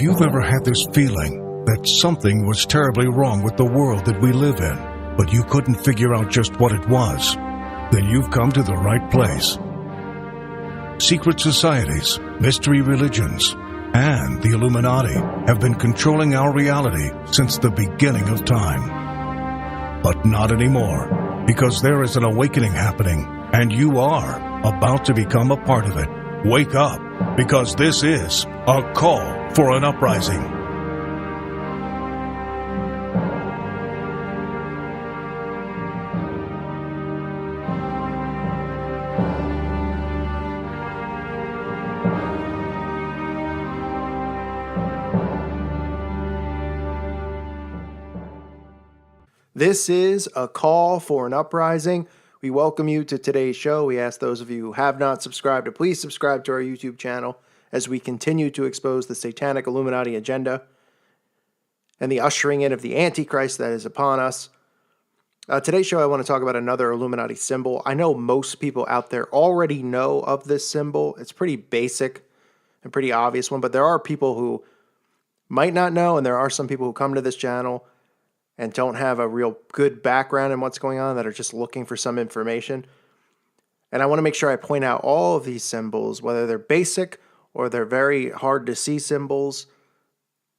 If you've ever had this feeling that something was terribly wrong with the world that we live in, but you couldn't figure out just what it was, then you've come to the right place. Secret societies, mystery religions, and the Illuminati have been controlling our reality since the beginning of time. But not anymore, because there is an awakening happening, and you are about to become a part of it. Wake up, because this is a call for an uprising. This is a call for an uprising. We welcome you to today's show. We ask those of you who have not subscribed to please subscribe to our YouTube channel as we continue to expose the satanic Illuminati agenda and the ushering in of the Antichrist that is upon us. Today's show, I want to talk about another Illuminati symbol. I know most people out there already know of this symbol. It's pretty basic and pretty obvious one, but there are people who might not know, and there are some people who come to this channel and don't have a real good background in what's going on, that are just looking for some information. And I want to make sure I point out all of these symbols, whether they're basic or they're very hard to see symbols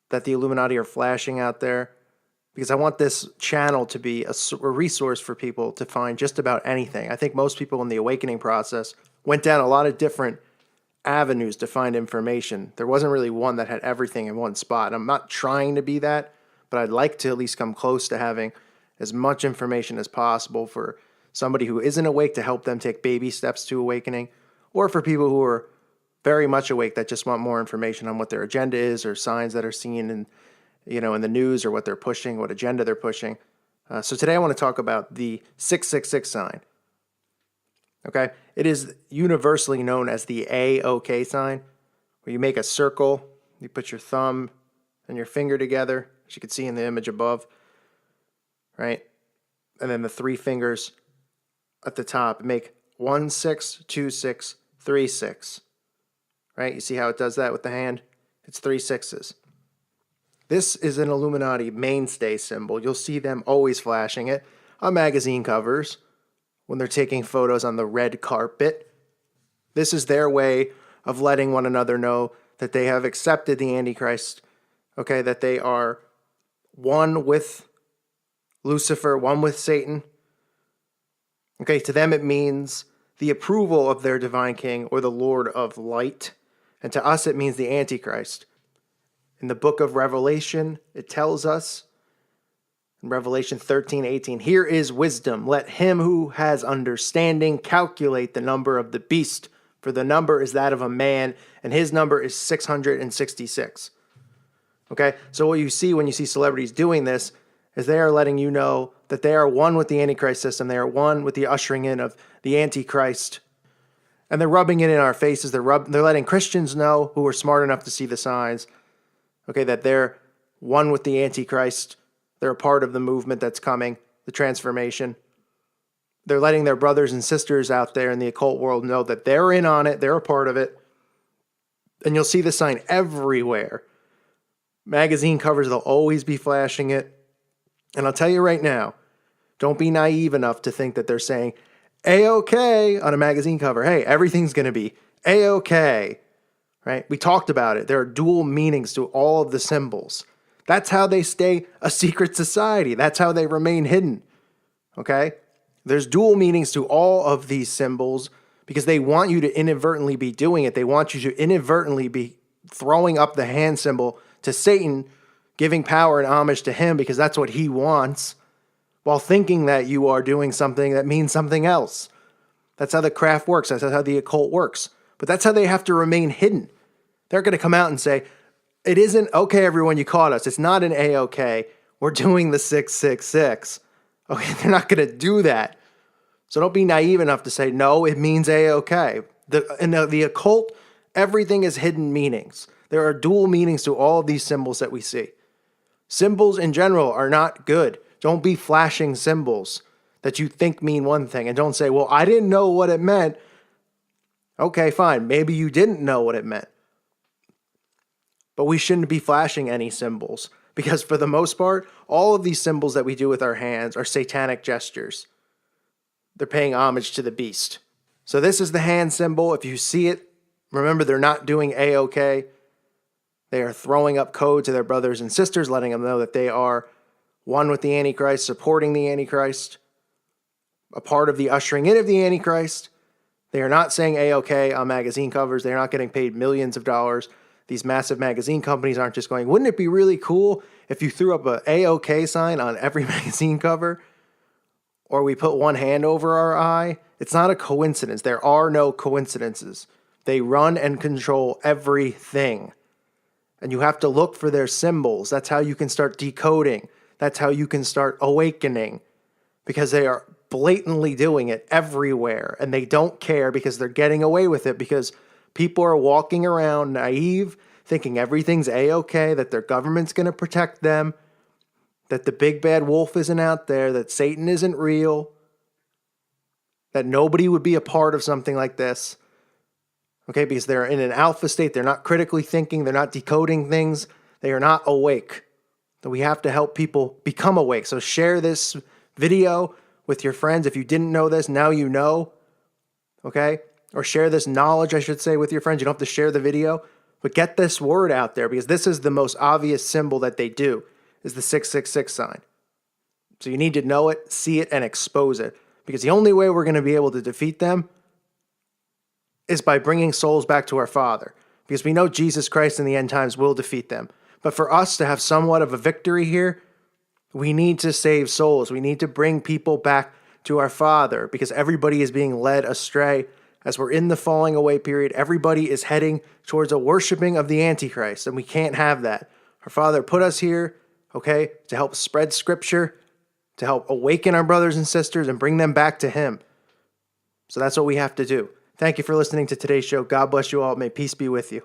that the Illuminati are flashing out there, because I want this channel to be a resource for people to find just about anything. I think most people in the awakening process went down a lot of different avenues to find information. There wasn't really one that had everything in one spot. And I'm not trying to be that, but I'd like to at least come close to having as much information as possible for somebody who isn't awake, to help them take baby steps to awakening, or for people who are very much awake that just want more information on what their agenda is, or signs that are seen in, in the news, or what they're pushing, what agenda they're pushing. So today I want to talk about the 666 sign. Okay, it is universally known as the A-OK sign, where you make a circle, you put your thumb and your finger together, as you can see in the image above, right? And then the three fingers at the top make 1, 6, 2, 6, 3, 6, right? You see how it does that with the hand? It's 3 6s. This is an Illuminati mainstay symbol. You'll see them always flashing it on magazine covers when they're taking photos on the red carpet. This is their way of letting one another know that they have accepted the Antichrist, okay, that they are one with Lucifer, one with Satan. Okay, to them it means the approval of their divine king, or the Lord of light. And to us it means the Antichrist. In the book of Revelation, it tells us, in Revelation 13:18, "Here is wisdom. Let him who has understanding calculate the number of the beast, for the number is that of a man, and his number is 666. Okay, so what you see when you see celebrities doing this is they are letting you know that they are one with the Antichrist system. They are one with the ushering in of the Antichrist. And they're rubbing it in our faces. They're letting Christians know, who are smart enough to see the signs, okay, that they're one with the Antichrist. They're a part of the movement that's coming, the transformation. They're letting their brothers and sisters out there in the occult world know that they're in on it, they're a part of it. And you'll see the sign everywhere. Magazine covers, they'll always be flashing it. And I'll tell you right now, don't be naive enough to think that they're saying A-OK on a magazine cover. Hey, everything's going to be A-OK, right? We talked about it. There are dual meanings to all of the symbols. That's how they stay a secret society. That's how they remain hidden, okay? There's dual meanings to all of these symbols because they want you to inadvertently be doing it. They want you to inadvertently be throwing up the hand symbol to Satan, giving power and homage to him because that's what he wants, while thinking that you are doing something that means something else. That's how the craft works. That's how the occult works. But that's how they have to remain hidden. They're going to come out and say, it isn't okay, everyone, you caught us. It's not an A-OK. We're doing the 666. Okay, they're not going to do that. So don't be naive enough to say, no, it means A-OK. In the occult, everything is hidden meanings. There are dual meanings to all of these symbols that we see. Symbols in general are not good. Don't be flashing symbols that you think mean one thing, and don't say, well, I didn't know what it meant. Okay, fine. Maybe you didn't know what it meant. But we shouldn't be flashing any symbols because for the most part, all of these symbols that we do with our hands are satanic gestures. They're paying homage to the beast. So this is the hand symbol. If you see it, remember they're not doing A-OK. They are throwing up code to their brothers and sisters, letting them know that they are one with the Antichrist, supporting the Antichrist, a part of the ushering in of the Antichrist. They are not saying A-OK on magazine covers. They're not getting paid millions of dollars. These massive magazine companies aren't just going, wouldn't it be really cool if you threw up a A-OK sign on every magazine cover? Or we put one hand over our eye? It's not a coincidence. There are no coincidences. They run and control everything. And you have to look for their symbols. That's how you can start decoding. That's how you can start awakening. Because they are blatantly doing it everywhere. And they don't care because they're getting away with it. Because people are walking around naive, thinking everything's A-OK, that their government's going to protect them, that the big bad wolf isn't out there, that Satan isn't real, that nobody would be a part of something like this. Okay, because they're in an alpha state. They're not critically thinking. They're not decoding things. They are not awake. So we have to help people become awake. So share this video with your friends. If you didn't know this, now you know. Okay? Or share this knowledge, I should say, with your friends. You don't have to share the video. But get this word out there because this is the most obvious symbol that they do, is the 666 sign. So you need to know it, see it, and expose it. Because the only way we're going to be able to defeat them is by bringing souls back to our Father. Because we know Jesus Christ in the end times will defeat them. But for us to have somewhat of a victory here, we need to save souls. We need to bring people back to our Father because everybody is being led astray. As we're in the falling away period, everybody is heading towards a worshiping of the Antichrist, and we can't have that. Our Father put us here, okay, to help spread Scripture, to help awaken our brothers and sisters and bring them back to Him. So that's what we have to do. Thank you for listening to today's show. God bless you all. May peace be with you.